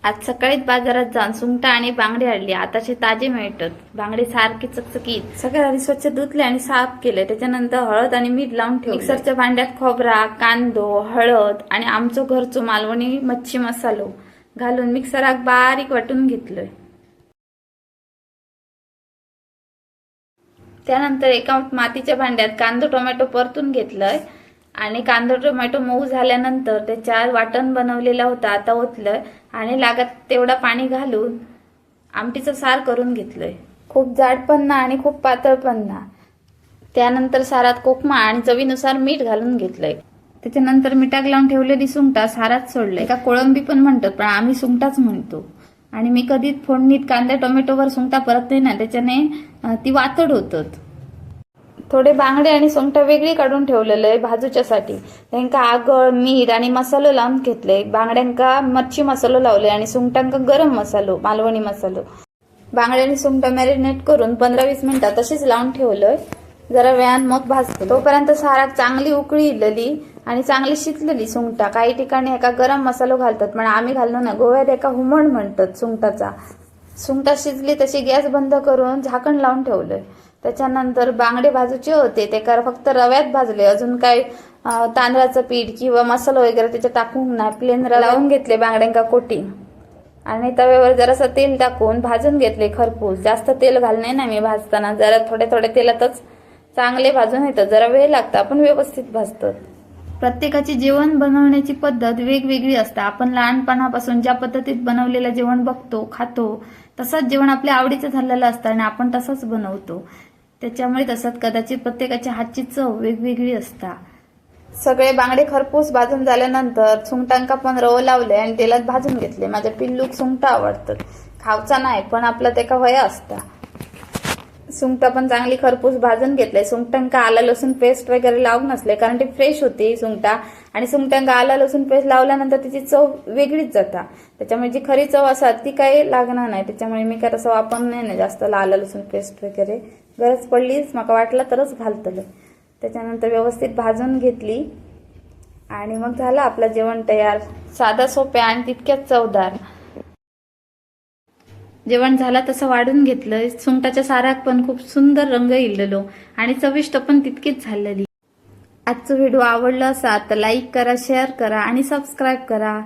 आज सकाळीच बाजारात जाऊन सुंगटा आणि बांगडे आणली. आताचे ताजे मिळतात. बांगडे सारखे चकचकीत. सगळ्यात आधी स्वच्छ धुतले आणि साफ केले. त्याच्यानंतर हळद आणि मीठ लावून ठेवले. मिक्सरच्या भांड्यात खोबरा, कांदो, हळद आणि आमचो घरचो मालवणी मच्छी मसालो घालून मिक्सरात बारीक वाटून घेतलोय. त्यानंतर एका मातीच्या भांड्यात कांदो टोमॅटो परतून घेतलंय आणि कांदा टोमॅटो मऊ झाल्यानंतर त्याच्यात वाटण बनवलेला होता आता ओतलंय आणि लागत तेवढा पाणी घालून आमटीचं सार करून घेतलंय. खूप जाड पण ना आणि खूप पातळ पण ना. त्यानंतर सारात कोकमा आणि चवीनुसार मीठ घालून घेतलंय. त्याच्यानंतर मिठाक लावून ठेवलेली सुंगटा सारात सोडलंय. का कोळंबी पण म्हणतात पण आम्ही सुंगटाच म्हणतो. आणि मी कधीच फोडणीत कांदा टोमॅटोवर सुंगटा परतते ना, त्याच्याने ती वातड होतात. थोडे बांगडे आणि सुंगटा वेगळी काढून ठेवलेलं आहे भाजूच्यासाठी. त्यांका आगळ, मीठ आणि मसालो लावून घेतले. बांगड्यांका मच्छी मसालो लावले आणि सुंगटांका गरम मसालो, मालवणी मसालो. बांगडे आणि सुंगटा मॅरिनेट करून 15-20 मिनिटात तशीच लावून ठेवलंय. जरा वेळान मग भाजतो. तोपर्यंत सारात चांगली उकळी इलेली आणि चांगली शिजलेली सुंगटा. काही ठिकाणी एका गरम मसालो घालतात पण आम्ही घाललो ना. गोव्यात एका हुमण म्हणतात सुंगटाचा. सुंगटा शिजली तशी गॅस बंद करून झाकण लावून ठेवलंय. त्याच्यानंतर बांगडे भाजूचे होते ते फक्त रव्यात भाजले. अजून काय तांदळाचं पीठ किंवा मसाला वगैरे त्याच्यात टाकून नाही, प्लेन लावून घेतले बांगड्यांका कोटिंग. आणि तव्यावर जरासं तेल टाकून भाजून घेतले खरपूस. जास्त तेल घालणे ना मी भाजताना. जरा थोड्या तेलातच चांगले भाजून येतात. जरा वेळ लागतं पण व्यवस्थित भाजतात. प्रत्येकाची जेवण बनवण्याची पद्धत वेगवेगळी असते. आपण लहानपणापासून ज्या पद्धतीत बनवलेलं जेवण बघतो, खातो, तसंच जेवण आपल्या आवडीचं झालेलं असतं आणि आपण तसंच बनवतो. त्याच्यामुळे तसंच कदाचित प्रत्येकाच्या हातची चव वेगवेगळी असता. सगळे बांगडे खरपूस भाजून झाल्यानंतर सुंगटांका पण रव लावले आणि तेलात भाजून घेतले. माझ्या पिल्लूक सुंगटा आवडतात. खावचा नाही पण आपला त्याका वया असता. सुंगटा पण चांगली खरपूस भाजून घेतले. सुंगटांका आला लसूण पेस्ट वगैरे लावून नसले कारण ती फ्रेश होती सुंगटा. आणि सुंगटांका आला लसूण पेस्ट लावल्यानंतर तिची चव वेगळीच जाता. त्याच्यामुळे जी खरी चव असतात ती काही लागणार नाही. त्याच्यामुळे मी काय तसं वापरणार नाही जास्त आला लसूण पेस्ट वगैरे. गरज पडलीच माका वाटलं तरच घालतलं. त्याच्यानंतर व्यवस्थित भाजून घेतली आणि मग झालं आपलं जेवण तयार. साधा सोप्या आणि तितक्याच चवदार. जेवण झालं तसं वाढून घेतलं. सुंगटाच्या साराक पण खूप सुंदर रंग इल्लेलो आणि चविष्ट पण तितकीच झालेली. आजचा व्हिडिओ आवडला असा तर लाईक करा, शेअर करा आणि सबस्क्राईब करा.